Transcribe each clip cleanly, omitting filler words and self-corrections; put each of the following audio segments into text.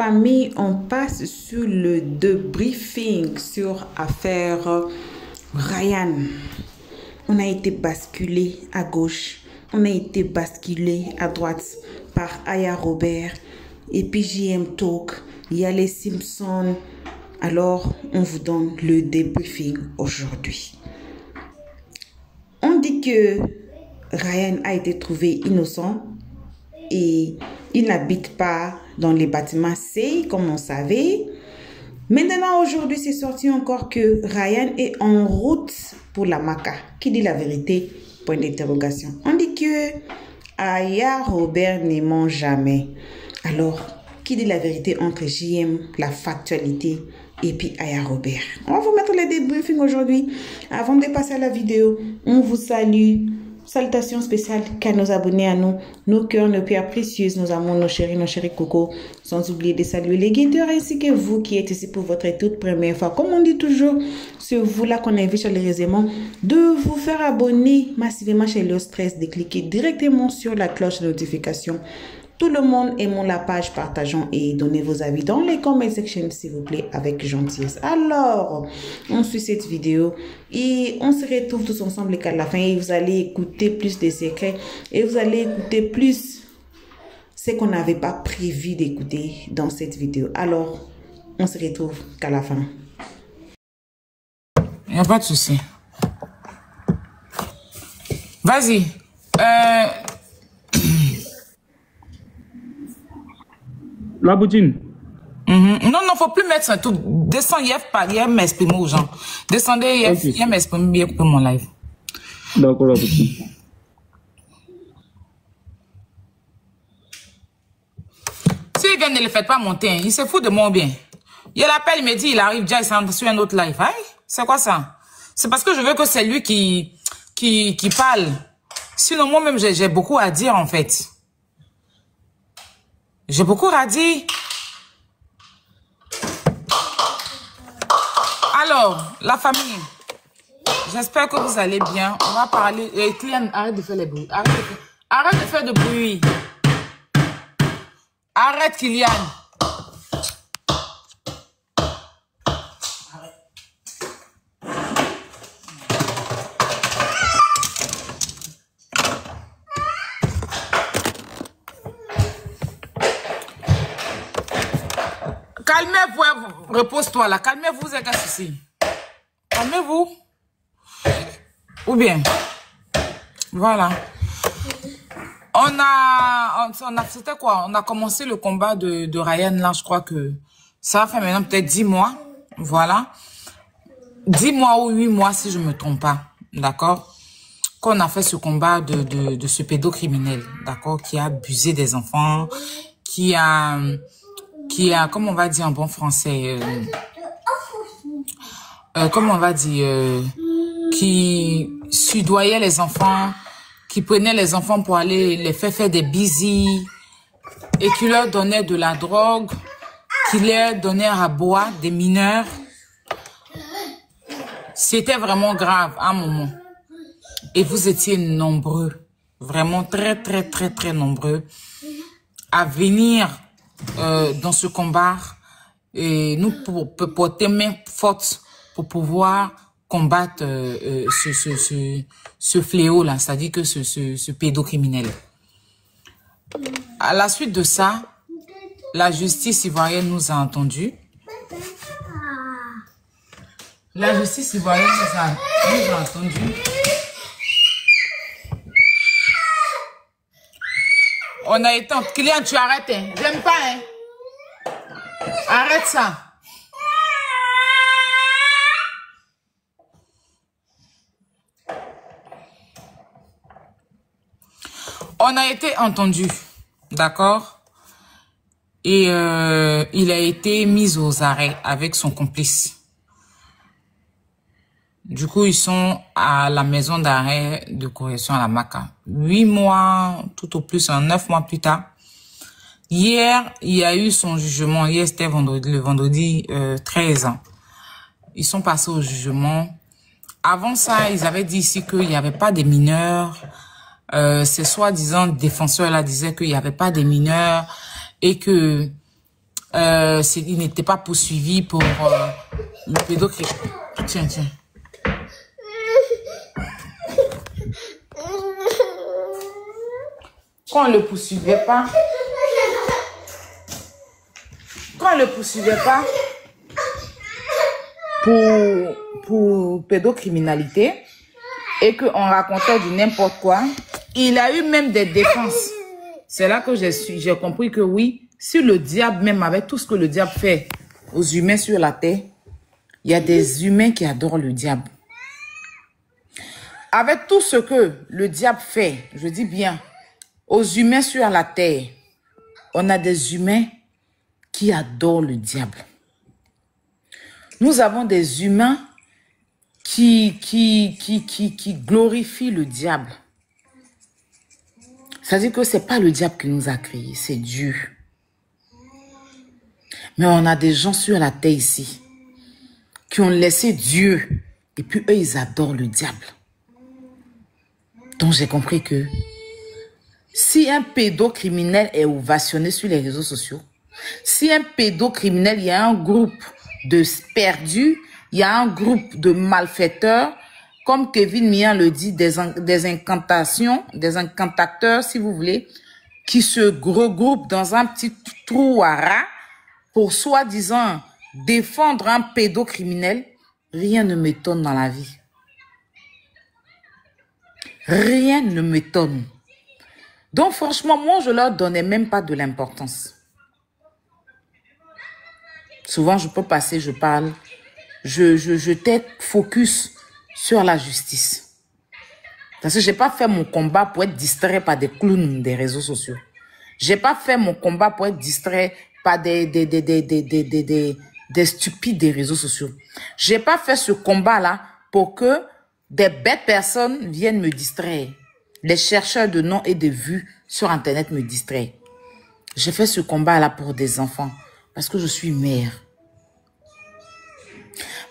famille, on passe sur le debriefing sur affaire Ryan. On a été basculé à gauche, on a été basculé à droite par Aya Robert et puis JM Talk, il y a les Simpsons. Alors, on vous donne le debriefing aujourd'hui. On dit que Ryan a été trouvé innocent et il n'habite pas dans les bâtiments C comme on savait. Maintenant, aujourd'hui, c'est sorti encore que Ryan est en route pour la Maca. Qui dit la vérité? Point d'interrogation. On dit que Aya Robert ne ment jamais. Alors, qui dit la vérité entre JM, la factualité, et puis Aya Robert? On va vous mettre les débriefings aujourd'hui. Avant de passer à la vidéo, on vous salue. Salutations spéciales qu'à nos abonnés à nous, nos cœurs, nos pierres précieuses, nos amours, nos chéris cocos. Sans oublier de saluer les guetteurs ainsi que vous qui êtes ici pour votre toute première fois. Comme on dit toujours, c'est vous-là qu'on invite chaleureusement de vous faire abonner massivement chez Léo Stress, de cliquer directement sur la cloche de notification. Tout le monde aimons la page, partageons et donnez vos avis dans les comment section s'il vous plaît avec gentillesse. Alors, on suit cette vidéo et on se retrouve tous ensemble à la fin et vous allez écouter plus des secrets et vous allez écouter plus ce qu'on n'avait pas prévu d'écouter dans cette vidéo. Alors, on se retrouve qu'à la fin. Il n'y a pas de souci. Vas-y. La boutine. Non, faut plus mettre ça tout. Descends, hier m'exprimer aux gens. Descendez, hier m'exprimer bien pour mon live. D'accord, la boutine. S'il vient, ne le faites pas monter. Hein. Il se fout de mon bien. Il l'appelle, il me dit, il arrive déjà, il s'en sur un autre live. Hein? C'est quoi ça? C'est parce que je veux que c'est lui qui parle. Sinon, moi-même, j'ai beaucoup à dire, en fait. J'ai beaucoup à dire. Alors, la famille, j'espère que vous allez bien. On va parler. Kylian, arrête de faire les bruits. Arrête de faire de bruit. Arrête, Kylian. Calmez-vous, repose-toi là. Calmez-vous, c'est qu'un souci. Calmez-vous. Ou bien. Voilà. C'était quoi? On a commencé le combat de Ryan là, je crois que ça a fait maintenant peut-être 10 mois. Voilà. 10 mois ou 8 mois si je me trompe pas. D'accord? Qu'on a fait ce combat de ce pédocriminel. D'accord? Qui a abusé des enfants. Qui a, comment on va dire en bon français, comment on va dire, qui sudoyait les enfants, qui prenait les enfants pour aller les faire des bisous et qui leur donnait de la drogue, qui leur donnait à boire des mineurs. C'était vraiment grave à un moment. Et vous étiez nombreux, vraiment très nombreux à venir dans ce combat et nous pour porter main forte pour pouvoir combattre ce fléau là, c'est-à-dire que ce pédocriminel. À la suite de ça, la justice ivoirienne nous a entendus. La justice ivoirienne nous a entendus. On a été... Kylian, tu arrêtes, hein. J'aime pas, hein. Arrête ça. On a été entendu, d'accord? Et il a été mis aux arrêts avec son complice. Du coup, ils sont à la maison d'arrêt de correction à la Maca. 8 mois, tout au plus, 9 mois plus tard. Hier, il y a eu son jugement. Hier, c'était le vendredi 13 ans. Ils sont passés au jugement. Avant ça, ils avaient dit ici qu'il n'y avait pas de mineurs. Ces soi-disant défenseurs là disaient qu'il n'y avait pas de mineurs et que il n'était pas poursuivi pour le pédocriminalité. Tiens, tiens. Quand on le poursuivait pas, pour pédocriminalité et qu'on racontait du n'importe quoi, il a eu même des défenses. C'est là que j'ai compris que oui, si le diable, même avec tout ce que le diable fait aux humains sur la terre, il y a des humains qui adorent le diable. Avec tout ce que le diable fait, je dis bien, aux humains sur la terre, on a des humains qui adorent le diable. Nous avons des humains qui glorifient le diable. C'est-à-dire que ce n'est pas le diable qui nous a créés, c'est Dieu. Mais on a des gens sur la terre ici qui ont laissé Dieu et puis eux, ils adorent le diable. Donc j'ai compris que si un pédocriminel est ovationné sur les réseaux sociaux, si un pédocriminel, il y a un groupe de perdus, il y a un groupe de malfaiteurs, comme Kevin Mian le dit, des incantateurs, si vous voulez, qui se regroupent dans un petit trou à rats pour soi-disant défendre un pédocriminel, rien ne m'étonne dans la vie. Rien ne m'étonne. Donc franchement, moi, je leur donnais même pas de l'importance. Souvent, je peux passer, je parle. Je focus sur la justice. Parce que je n'ai pas fait mon combat pour être distrait par des clowns des réseaux sociaux. Je n'ai pas fait mon combat pour être distrait par des stupides des réseaux sociaux. Je n'ai pas fait ce combat-là pour que des bêtes personnes viennent me distraire. Les chercheurs de noms et de vues sur Internet me distraient. J'ai fait ce combat-là pour des enfants. Parce que je suis mère.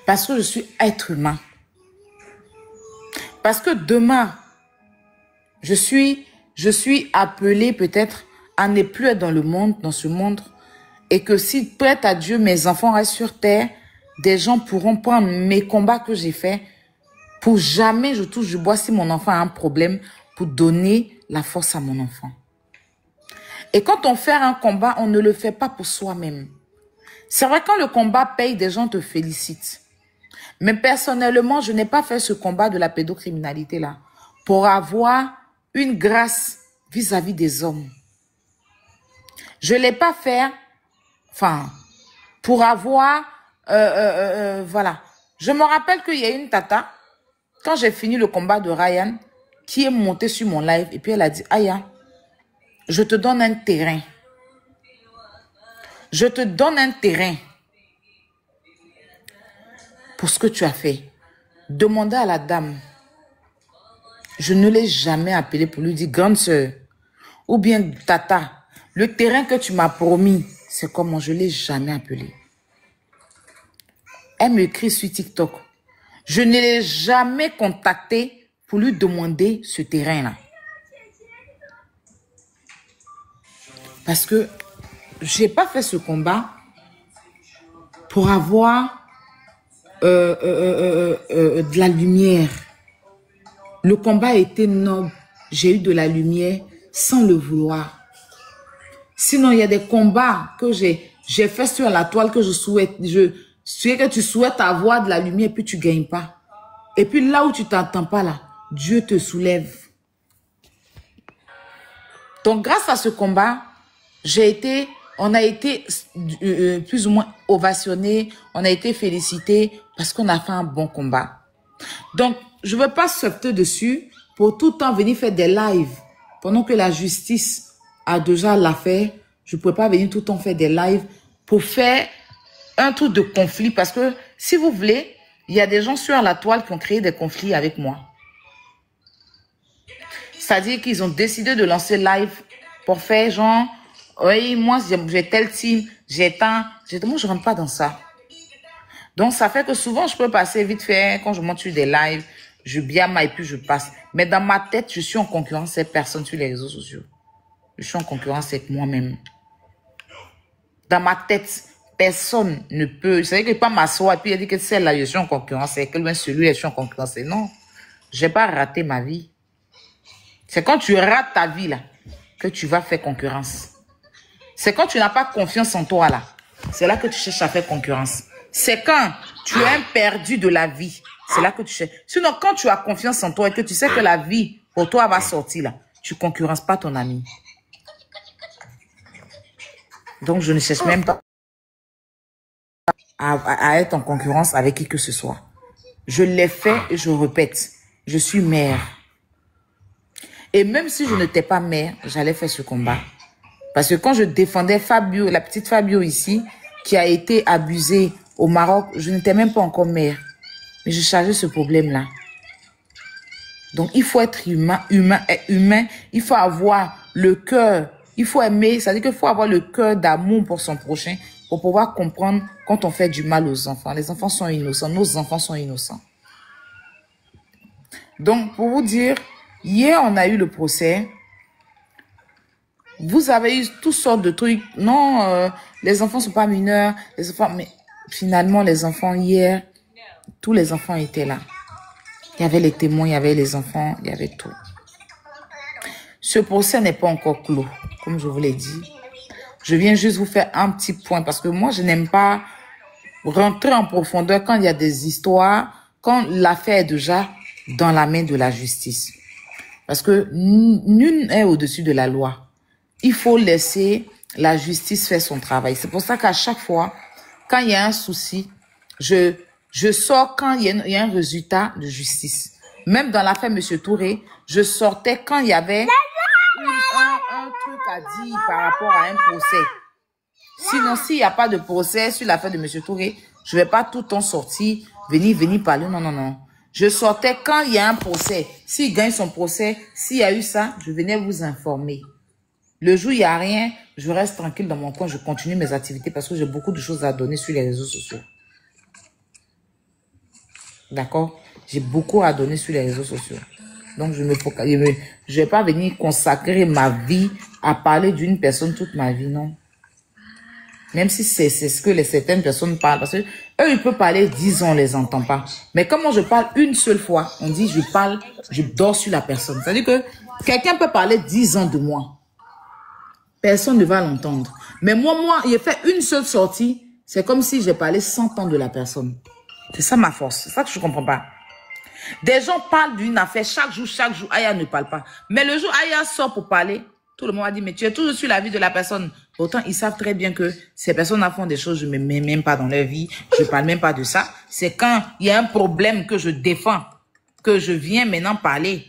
Parce que je suis être humain. Parce que demain, je suis appelée peut-être à ne plus être dans ce monde. Et que si prête à Dieu, mes enfants restent sur terre, des gens pourront prendre mes combats que j'ai faits pour jamais je touche du bois si mon enfant a un problème pour donner la force à mon enfant. Et quand on fait un combat, on ne le fait pas pour soi-même. C'est vrai, quand le combat paye, des gens te félicitent. Mais personnellement, je n'ai pas fait ce combat de la pédocriminalité-là pour avoir une grâce vis-à-vis des hommes. Je ne l'ai pas fait, pour avoir, voilà. Je me rappelle qu'il y a une tata, quand j'ai fini le combat de Ryan, qui est montée sur mon live, et puis elle a dit, Aya, je te donne un terrain. Je te donne un terrain pour ce que tu as fait. Demandez à la dame. Je ne l'ai jamais appelée pour lui dire, grande sœur, ou bien tata, le terrain que tu m'as promis, c'est comment? Je ne l'ai jamais appelée. Elle m'écrit sur TikTok. Je ne l'ai jamais contactée pour lui demander ce terrain-là. Parce que je n'ai pas fait ce combat pour avoir de la lumière. Le combat a été noble. J'ai eu de la lumière sans le vouloir. Sinon, il y a des combats que j'ai fait sur la toile que je souhaite. Que tu souhaites avoir de la lumière et puis tu ne gagnes pas. Et puis là où tu ne t'entends pas, là, Dieu te soulève. Donc, grâce à ce combat, on a été plus ou moins ovationnés, on a été félicités parce qu'on a fait un bon combat. Donc, je ne veux pas sauter dessus pour tout le temps venir faire des lives. Pendant que la justice a déjà l'affaire, je ne pouvais pas venir tout le temps faire des lives pour faire un truc de conflit. Parce que, si vous voulez, il y a des gens sur la toile qui ont créé des conflits avec moi. C'est-à-dire qu'ils ont décidé de lancer live pour faire genre, oui, moi j'ai tel team, j'ai tant. Moi, je ne rentre pas dans ça. Donc, ça fait que souvent, je peux passer vite fait, quand je monte sur des lives, je biame et puis je passe. Mais dans ma tête, je suis en concurrence avec personne sur les réseaux sociaux. Je suis en concurrence avec moi-même. Dans ma tête, personne ne peut. C'est vrai que pas m'asseoir et puis il dit que celle-là, je suis en concurrence. C'est que celui-là, je suis en concurrence. Non, j'ai pas raté ma vie. C'est quand tu rates ta vie, là, que tu vas faire concurrence. C'est quand tu n'as pas confiance en toi, là. C'est là que tu cherches à faire concurrence. C'est quand tu es un perdu de la vie. C'est là que tu cherches. Sinon, quand tu as confiance en toi et que tu sais que la vie, pour toi, va sortir, là, tu ne concurrences pas ton ami. Donc, je ne cherche même pas à être en concurrence avec qui que ce soit. Je l'ai fait et je répète. Je suis mère. Et même si je n'étais pas mère, j'allais faire ce combat. Parce que quand je défendais Fabio, la petite Fabio ici, qui a été abusée au Maroc, je n'étais même pas encore mère. Mais je chargeais ce problème-là. Donc, il faut être humain. Il faut avoir le cœur. Il faut aimer. C'est-à-dire qu'il faut avoir le cœur d'amour pour son prochain pour pouvoir comprendre quand on fait du mal aux enfants. Les enfants sont innocents. Nos enfants sont innocents. Donc, pour vous dire, hier, on a eu le procès. Vous avez eu toutes sortes de trucs. Non, les enfants sont pas mineurs. Les enfants, mais finalement, les enfants, hier, tous les enfants étaient là. Il y avait les témoins, il y avait les enfants, il y avait tout. Ce procès n'est pas encore clos, comme je vous l'ai dit. Je viens juste vous faire un petit point parce que moi, je n'aime pas rentrer en profondeur quand il y a des histoires, quand l'affaire est déjà dans la main de la justice. Parce que nul n'est au-dessus de la loi. Il faut laisser la justice faire son travail. C'est pour ça qu'à chaque fois, quand il y a un souci, je sors quand il y a un résultat de justice. Même dans l'affaire M. Touré, je sortais quand il y avait un truc à dire par rapport à un procès. Sinon, s'il n'y a pas de procès sur l'affaire de M. Touré, je ne vais pas tout le temps sortir, venir parler. Non, non, non. Je sortais quand il y a un procès. S'il gagne son procès, s'il y a eu ça, je venais vous informer. Le jour où il n'y a rien, je reste tranquille dans mon coin, je continue mes activités parce que j'ai beaucoup de choses à donner sur les réseaux sociaux. D'accord? J'ai beaucoup à donner sur les réseaux sociaux. Donc, je ne vais pas venir consacrer ma vie à parler d'une personne toute ma vie, non. Même si c'est ce que certaines personnes parlent. Parce que eux, ils peuvent parler 10 ans, on ne les entend pas. Mais comme moi, je parle une seule fois, on dit, je dors sur la personne. C'est-à-dire que quelqu'un peut parler 10 ans de moi. Personne ne va l'entendre. Mais moi, j'ai fait une seule sortie. C'est comme si j'ai parlé 100 ans de la personne. C'est ça ma force. C'est ça que je ne comprends pas. Des gens parlent d'une affaire chaque jour. Aya ne parle pas. Mais le jour Aya sort pour parler, tout le monde a dit, mais tu es toujours sur la vie de la personne. Pourtant, ils savent très bien que ces personnes font des choses, je ne me mets même pas dans leur vie. Je ne parle même pas de ça. C'est quand il y a un problème que je défends, que je viens maintenant parler.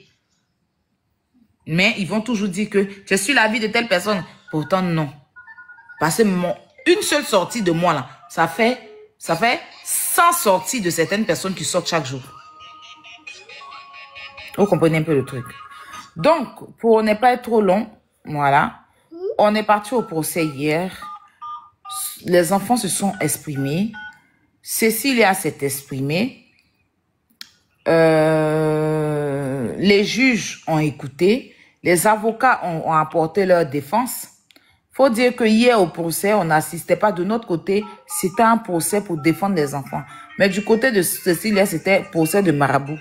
Mais ils vont toujours dire que je suis la vie de telle personne. Pourtant, non. Parce que une seule sortie de moi, là, ça fait 100 sorties de certaines personnes qui sortent chaque jour. Vous comprenez un peu le truc. Donc, pour ne pas être trop long, voilà, on est parti au procès hier. Les enfants se sont exprimés. Cécilia s'est exprimée. Les juges ont écouté. Les avocats ont apporté leur défense. Faut dire que hier au procès, on n'assistait pas de notre côté. C'était un procès pour défendre les enfants. Mais du côté de Cécilia, c'était procès de marabout.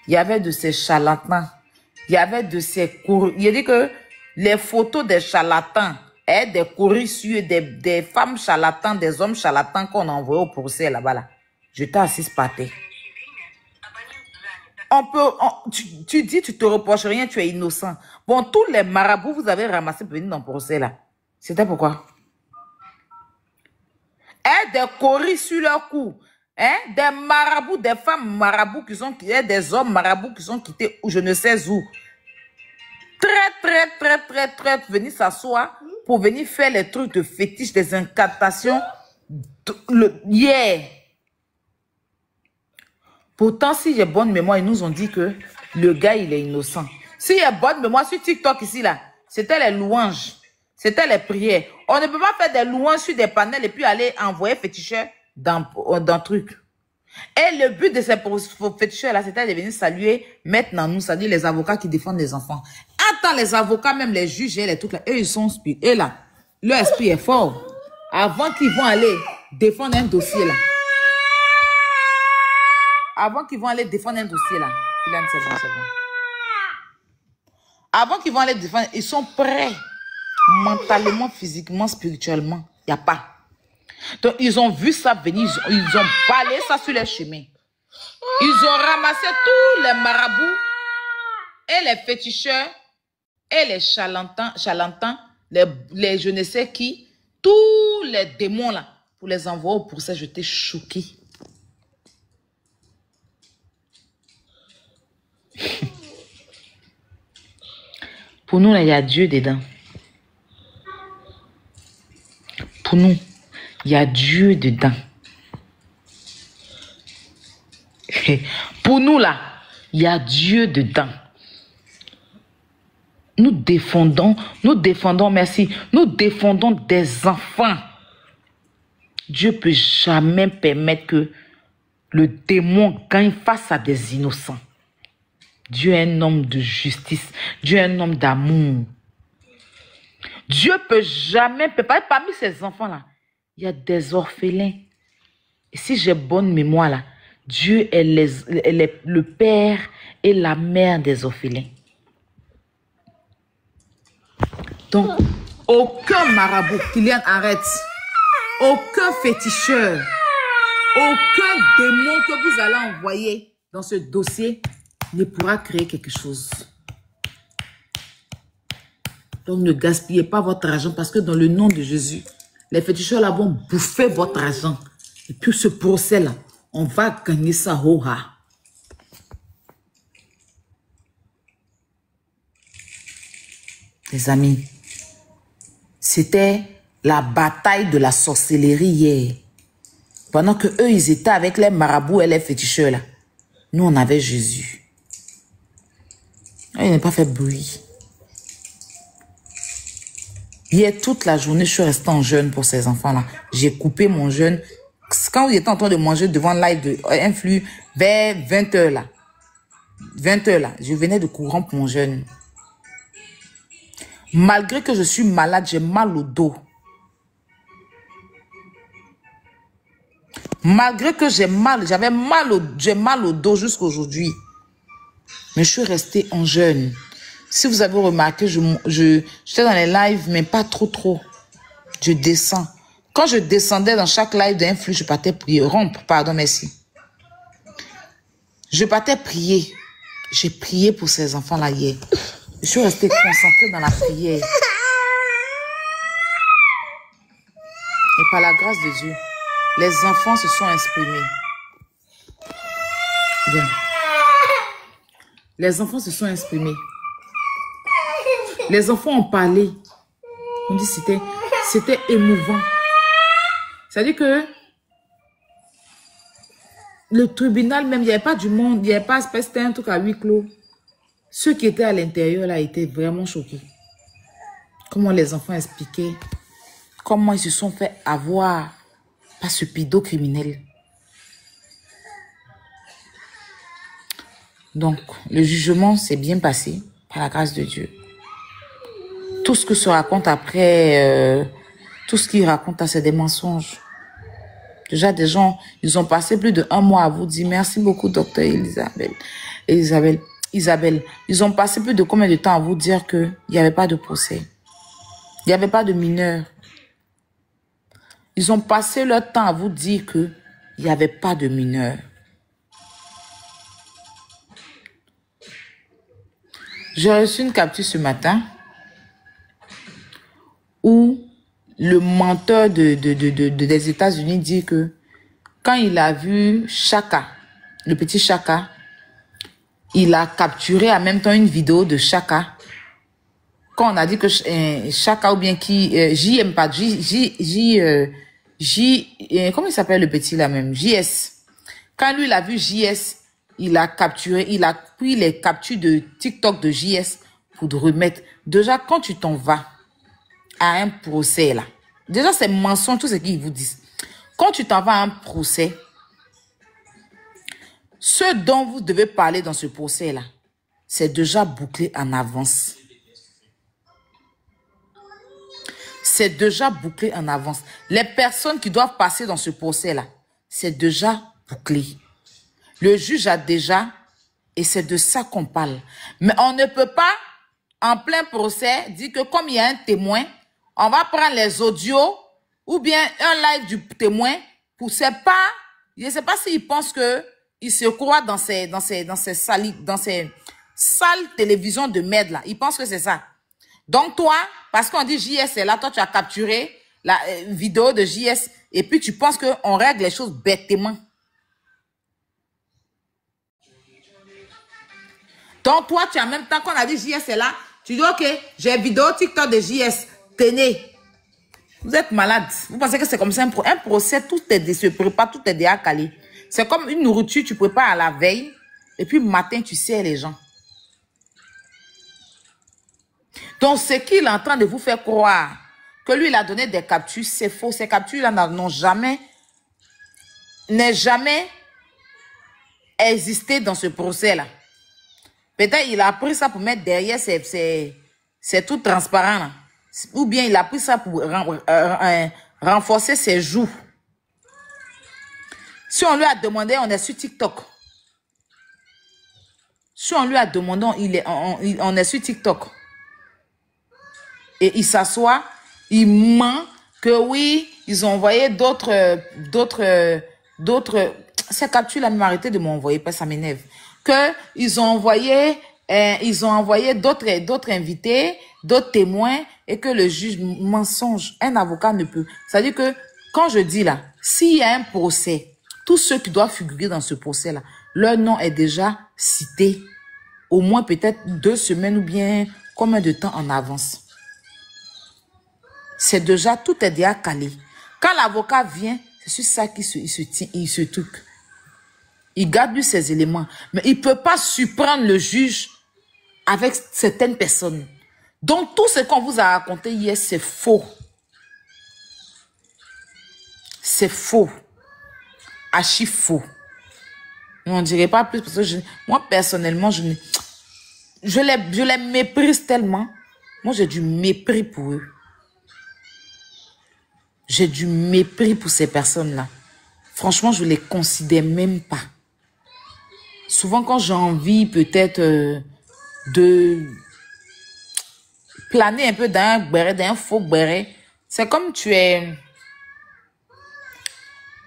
Il y avait de ces charlatans. Il y avait de ces courus. Il a dit que les photos des charlatans, des courus, des femmes charlatans, des hommes charlatans qu'on a envoyés au procès là-bas. Là. J'étais assise par terre. Tu dis, tu te reproches rien, tu es innocent. Bon, tous les marabouts, vous avez ramassé pour venir dans le procès là. C'était pourquoi? Des coris sur leur cou. Des marabouts, des femmes marabouts qui sont quittés, des hommes marabouts qui sont quittés ou je ne sais où. Très, venir s'asseoir pour venir faire les trucs de fétiche, des incantations. Yeah. Pourtant, si j'ai bonne mémoire, ils nous ont dit que le gars, il est innocent. Si j'ai bonne mémoire sur TikTok ici, là, c'était les louanges. C'était les prières. On ne peut pas faire des louanges sur des panels et puis aller envoyer féticheurs dans truc. Et le but de ces féticheurs-là, c'était de venir saluer maintenant nous, c'est-à-dire les avocats qui défendent les enfants. Attends, les avocats, même les juges et les trucs là, eux, ils sont et là, leur esprit est fort. Avant qu'ils vont aller défendre un dossier là. Avant qu'ils vont aller défendre un dossier là. Kylian, c'est bon, c'est bon. Avant qu'ils vont aller défendre, ils sont prêts. Mentalement, physiquement, spirituellement. Il n'y a pas. Donc, ils ont vu ça venir. Ils ont balayé ça sur leur chemin. Ils ont ramassé tous les marabouts et les féticheurs et les charlatans, les je ne sais qui, tous les démons là, pour les envoyer au procès. J'étais choquée. Pour nous, là, il y a Dieu dedans. Pour nous, il y a Dieu dedans. Pour nous, là, il y a Dieu dedans. Nous défendons, merci, nous défendons des enfants. Dieu ne peut jamais permettre que le démon gagne face à des innocents. Dieu est un homme de justice. Dieu est un homme d'amour. Dieu ne peut jamais, parmi ces enfants-là, il y a des orphelins. Et si j'ai bonne mémoire, là, Dieu est le père et la mère des orphelins. Donc, aucun marabout, Kylian, arrête. Aucun féticheur, aucun démon que vous allez envoyer dans ce dossier ne pourra créer quelque chose. Donc, ne gaspillez pas votre argent parce que dans le nom de Jésus, les féticheurs là vont bouffer votre argent. Et puis ce procès-là, on va gagner ça au ras. Les amis, c'était la bataille de la sorcellerie hier. Pendant que eux, ils étaient avec les marabouts et les féticheurs là. Nous, on avait Jésus. Il n'a pas fait bruit. Hier, toute la journée, je suis restée en jeûne pour ces enfants-là. J'ai coupé mon jeûne. Quand vous étiez en train de manger devant le live de Influx, vers 20h là. 20h là, je venais de courant pour mon jeûne. Malgré que je suis malade, j'ai mal au dos. Malgré que j'ai mal au dos jusqu'à aujourd'hui. Mais je suis restée en jeûne. Si vous avez remarqué, j'étais dans les lives, mais pas trop. Je descends. Quand je descendais dans chaque live d'Influx, je partais prier. Rompre, pardon, merci. Je partais prier. J'ai prié pour ces enfants-là hier. Je suis restée concentrée dans la prière. Et par la grâce de Dieu, les enfants se sont exprimés. Bien. Les enfants se sont exprimés. Les enfants ont parlé. On dit c'était émouvant. C'est-à-dire que le tribunal même, il n'y avait pas du monde, il n'y avait pas, c'était un truc à huis clos. Ceux qui étaient à l'intérieur là étaient vraiment choqués. Comment les enfants expliquaient, comment ils se sont fait avoir par ce pédocriminel. Donc, le jugement s'est bien passé par la grâce de Dieu. Tout ce que se raconte après, tout ce qu'ils racontent, c'est des mensonges. Déjà, des gens, ils ont passé plus de 1 mois à vous dire merci beaucoup, docteur Isabelle. Ils ont passé plus de combien de temps à vous dire qu'il n'y avait pas de procès. Il n'y avait pas de mineurs. Ils ont passé leur temps à vous dire qu'il n'y avait pas de mineurs. J'ai reçu une capture ce matin où le menteur des États-Unis dit que quand il a vu Chaka, le petit Chaka, il a capturé en même temps une vidéo de Chaka. Quand on a dit que Chaka ou bien qui, comment il s'appelle le petit là même? JS. Quand lui, il a vu JS, il a capturé, il a pris les captures de TikTok de JS pour te remettre. Déjà, quand tu t'en vas à un procès là, déjà c'est mensonge tout ce qu'ils vous disent. Quand tu t'en vas à un procès, ce dont vous devez parler dans ce procès là, c'est déjà bouclé en avance. c'est déjà bouclé en avance. Les personnes qui doivent passer dans ce procès-là, c'est déjà bouclé. Le juge a déjà, et c'est de ça qu'on parle. Mais on ne peut pas, en plein procès, dire que comme il y a un témoin, on va prendre les audios ou bien un live du témoin pour c'est pas, je ne sais pas s'il pense que il se croit dans ces salles télévision de merde là. Il pense que c'est ça. Donc toi, parce qu'on dit JS est là, toi tu as capturé la vidéo de JS et puis tu penses qu'on règle les choses bêtement. Donc toi, tu as même temps qu'on a dit JS est là, tu dis ok, j'ai vidéo TikTok de JS, tenez. Vous êtes malade. Vous pensez que c'est comme ça un procès, tout se prépare, tout est déjà calé. C'est comme une nourriture, tu prépares à la veille et puis le matin, tu sers les gens. Donc, ce qu'il est en train de vous faire croire que lui, il a donné des captures, c'est faux. Ces captures-là n'ont jamais existé dans ce procès-là. Peut-être il a pris ça pour mettre derrière, c'est tout transparent là. Ou bien il a pris ça pour renforcer ses joues. Si on lui a demandé, on est sur TikTok. Si on lui a demandé, on est sur TikTok. Et il s'assoit, il ment que oui, ils ont envoyé d'autres, ces captures-là m'arrêtez de m'envoyer, parce que ça m'énerve. Que ils ont envoyé d'autres invités, d'autres témoins, et que le juge mensonge. Un avocat ne peut. C'est-à-dire que, quand je dis là, s'il y a un procès, tous ceux qui doivent figurer dans ce procès-là, leur nom est déjà cité, au moins peut-être 2 semaines ou bien combien de temps en avance. C'est déjà, tout est déjà calé. Quand l'avocat vient, c'est sur ça qu'il se truc. Il garde lui ses éléments. Mais il ne peut pas surprendre le juge avec certaines personnes. Donc, tout ce qu'on vous a raconté hier, c'est faux. C'est faux. Archi faux. On ne dirait pas plus parce que moi, personnellement, je les méprise tellement. Moi, j'ai du mépris pour eux. J'ai du mépris pour ces personnes-là. Franchement, je ne les considère même pas. Souvent, quand j'ai envie peut-être de planer un peu d'un faux béret, c'est comme tu es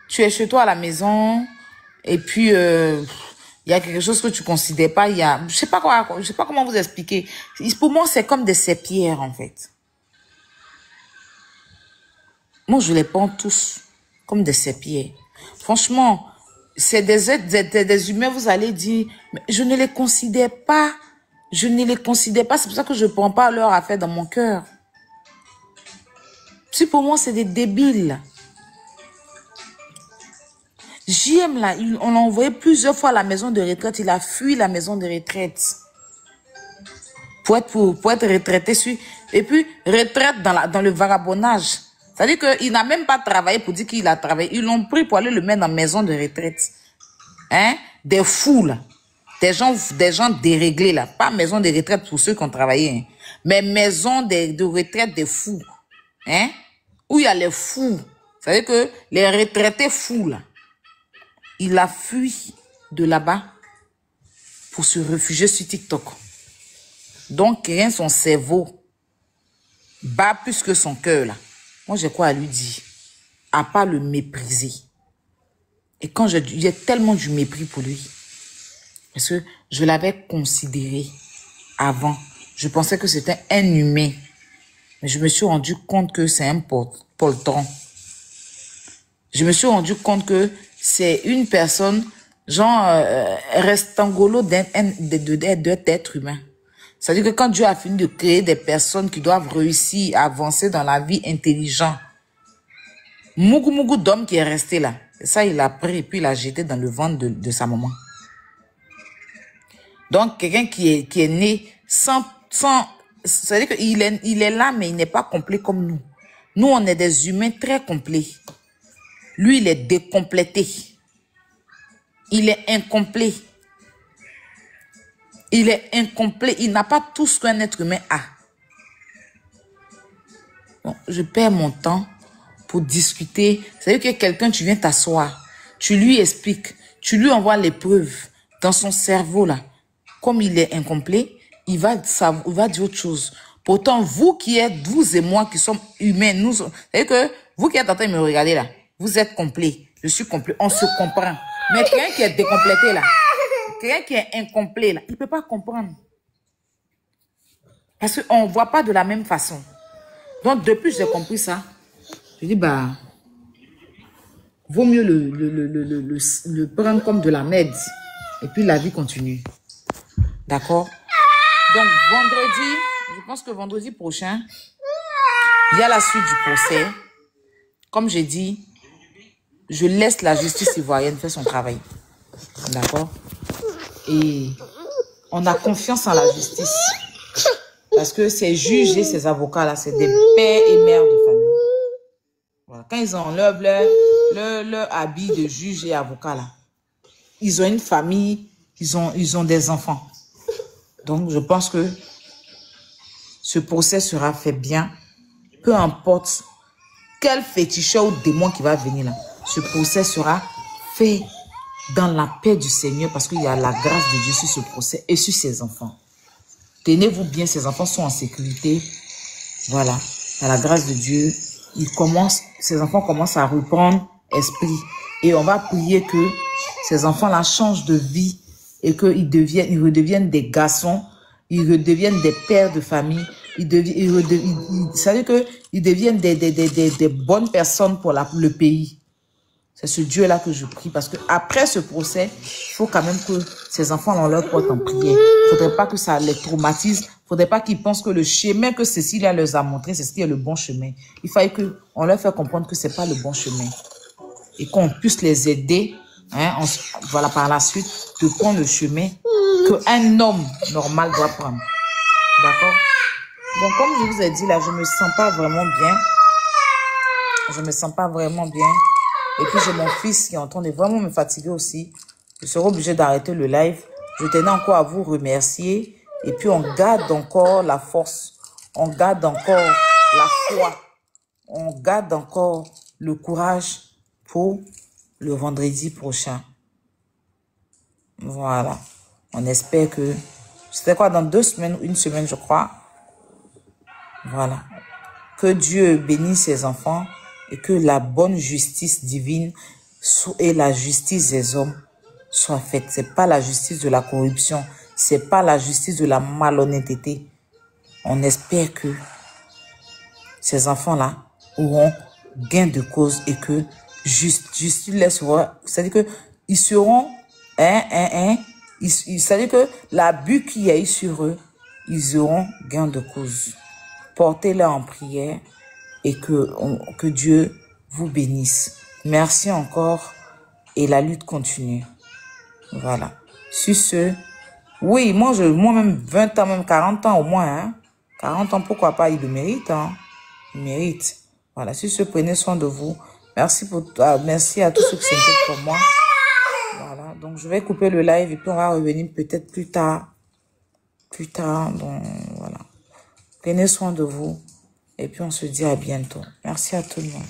chez toi à la maison et puis il y a quelque chose que tu ne considères pas. Je sais pas comment vous expliquer. Pour moi, c'est comme des serpillères en fait. Moi, je les prends tous comme des serpillères. Franchement, c'est des humains, vous allez dire, mais je ne les considère pas. Je ne les considère pas. C'est pour ça que je ne prends pas leur affaire dans mon cœur. Si pour moi, c'est des débiles. JM, là, on l'a envoyé plusieurs fois à la maison de retraite. Il a fui la maison de retraite. Pour être retraité sur... Et puis, retraite dans le vagabondage. C'est-à-dire qu'il n'a même pas travaillé pour dire qu'il a travaillé. Ils l'ont pris pour aller le mettre dans la maison de retraite. Hein? Des fous, là. Des gens déréglés, là. Pas maison de retraite pour ceux qui ont travaillé. Hein. Mais maison de retraite des fous. Hein? Où il y a les fous. C'est-à-dire que les retraités fous, là. Il a fui de là-bas pour se réfugier sur TikTok. Donc, rien son cerveau bat plus que son cœur, là. Moi, j'ai quoi à lui dire? À pas le mépriser. Et quand j'ai tellement du mépris pour lui. Parce que je l'avais considéré avant. Je pensais que c'était un humain. Mais je me suis rendu compte que c'est un poltron. Je me suis rendu compte que c'est une personne, genre, rectangolo d'être humain. C'est-à-dire que quand Dieu a fini de créer des personnes qui doivent réussir à avancer dans la vie intelligente, mougou d'homme qui est resté là. Et ça, il l'a pris et puis il l'a jeté dans le ventre de sa maman. Donc, quelqu'un qui est né sans c'est-à-dire qu'il est là, mais il n'est pas complet comme nous. Nous, on est des humains très complets. Lui, il est décomplété. Il est incomplet. Il est incomplet. Il n'a pas tout ce qu'un être humain a. Bon, je perds mon temps pour discuter. C'est-à-dire que quelqu'un, tu viens t'asseoir, tu lui expliques, tu lui envoies les preuves dans son cerveau là. Comme il est incomplet, il va dire autre chose. Pourtant, vous qui êtes, vous et moi qui sommes humains, c'est-à-dire que vous qui êtes en train de me regarder là, vous êtes complet, je suis complet, on se comprend. Mais quelqu'un qui est décomplété là, quelqu'un qui est incomplet là, il peut pas comprendre. Parce qu'on ne voit pas de la même façon. Donc, depuis que j'ai compris ça, je dis, bah, vaut mieux le prendre comme de la merde. Et puis, la vie continue. D'accord? Donc, vendredi, je pense que vendredi prochain, il y a la suite du procès. Comme j'ai dit, je laisse la justice ivoirienne faire son travail. D'accord? Et on a confiance en la justice. Parce que ces juges et ces avocats-là, c'est des pères et mères de famille. Voilà. Quand ils enlèvent leur habit de juge et avocat, là, ils ont une famille, ils ont des enfants. Donc, je pense que ce procès sera fait bien. Peu importe quel féticheur ou démon qui va venir là. Ce procès sera fait dans la paix du Seigneur parce qu'il y a la grâce de Dieu sur ce procès et sur ses enfants. Tenez-vous bien, ces enfants sont en sécurité. Voilà, à la grâce de Dieu, ces enfants commencent à reprendre esprit. Et on va prier que ces enfants-là changent de vie et qu'ils redeviennent des garçons, ils redeviennent des pères de famille, c'est-à-dire qu'ils deviennent des bonnes personnes pour le pays. C'est ce Dieu-là que je prie parce que après ce procès, il faut quand même que ces enfants on leur porte en prière. Il ne faudrait pas que ça les traumatise. Il ne faudrait pas qu'ils pensent que le chemin que Cécilia leur a montré, c'est ce qui est le bon chemin. Il fallait qu'on leur fasse comprendre que ce n'est pas le bon chemin. Et qu'on puisse les aider, hein, voilà, par la suite, de prendre le chemin qu'un homme normal doit prendre. D'accord? Donc, comme je vous ai dit, là, je ne me sens pas vraiment bien. Je ne me sens pas vraiment bien. Et puis, j'ai mon fils qui est en train de vraiment me fatiguer aussi. Je serai obligée d'arrêter le live. Je tenais encore à vous remercier. Et puis, on garde encore la force. On garde encore la foi. On garde encore le courage pour le vendredi prochain. Voilà. On espère que... C'était quoi, dans 2 semaines, une semaine, je crois. Voilà. Que Dieu bénisse ses enfants. Et que la bonne justice divine et la justice des hommes soient faites. C'est pas la justice de la corruption. C'est pas la justice de la malhonnêteté. On espère que ces enfants-là auront gain de cause et que justice les sera. C'est-à-dire que ils seront c'est-à-dire que l'abus qu'il y a eu sur eux, ils auront gain de cause. Portez-les en prière. Et que Dieu vous bénisse. Merci encore. Et la lutte continue. Voilà. Sur ce, oui, moi-même 20 ans, même 40 ans au moins. Hein. 40 ans, pourquoi pas, il le mérite. Hein. Il mérite. Voilà. Sur ce, prenez soin de vous. Merci à tous ceux qui s'inquiètent pour moi. Voilà. Donc, je vais couper le live et puis on va revenir peut-être plus tard. Donc, voilà. Prenez soin de vous. Et puis, on se dit à bientôt. Merci à tout le monde.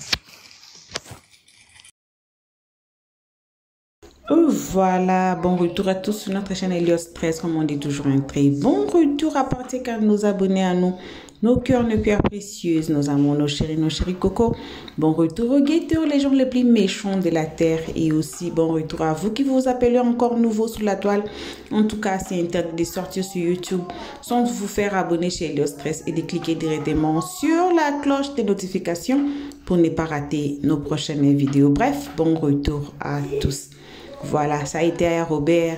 Voilà, bon retour à tous sur notre chaîne Elios 13, comme on dit toujours, un très bon retour à partir de nos abonnés à nous, nos cœurs, nos pierres précieuses, nos amours, nos chéris coco. Bon retour aux guetteurs, les gens les plus méchants de la terre, et aussi bon retour à vous qui vous appelez encore nouveau sous la toile. En tout cas, c'est interdit de sortir sur YouTube sans vous faire abonner chez Elios 13 et de cliquer directement sur la cloche des notifications pour ne pas rater nos prochaines vidéos. Bref, bon retour à tous. Voilà, ça a été à Robert,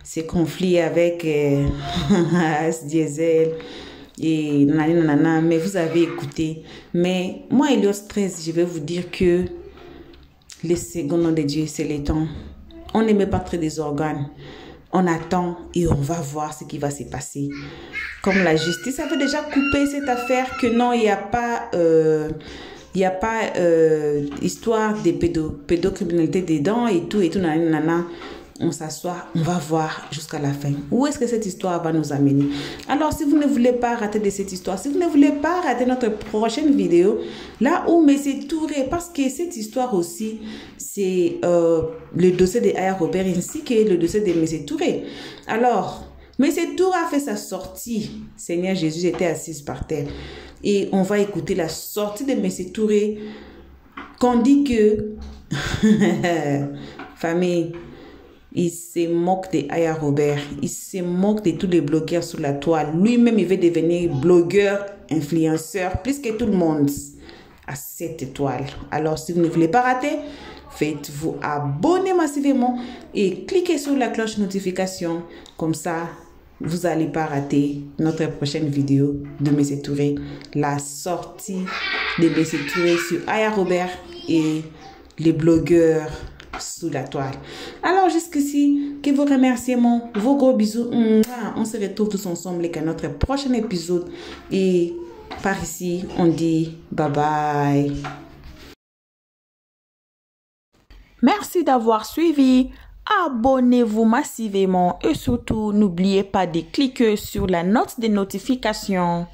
ces conflits avec Diesel et nanana, mais vous avez écouté. Mais moi, Elios 13, je vais vous dire que les secondes noms de Dieu, c'est les temps. On ne met pas très des organes. On attend et on va voir ce qui va se passer. Comme la justice avait déjà coupé cette affaire, que non, il n'y a pas... histoire de pédocriminalité dedans et tout, nanana. on s'assoit, on va voir jusqu'à la fin. Où est-ce que cette histoire va nous amener? Alors, si vous ne voulez pas rater de cette histoire, si vous ne voulez pas rater notre prochaine vidéo, là où Messie Touré, parce que cette histoire aussi, c'est le dossier de Aya Robert ainsi que le dossier de Messie Touré. Alors, Messie Touré a fait sa sortie. Seigneur Jésus était assis par terre. Et on va écouter la sortie de Messie Touré. Qu'on dit que, famille, il se moque de Aya Robert, il se moque de tous les blogueurs sur la toile. Lui-même, il veut devenir blogueur, influenceur, plus que tout le monde à cette étoile. Alors, si vous ne voulez pas rater, faites-vous abonner massivement et cliquez sur la cloche notification. Comme ça, vous n'allez pas rater notre prochaine vidéo de Messie Touré, la sortie de Messie Touré sur Aya Robert et les blogueurs sous la toile. Alors jusqu'ici, que vos remerciements, vos gros bisous. On se retrouve tous ensemble à notre prochain épisode. Et par ici, on dit bye bye. Merci d'avoir suivi. Abonnez-vous massivement et surtout, n'oubliez pas de cliquer sur la note de notification.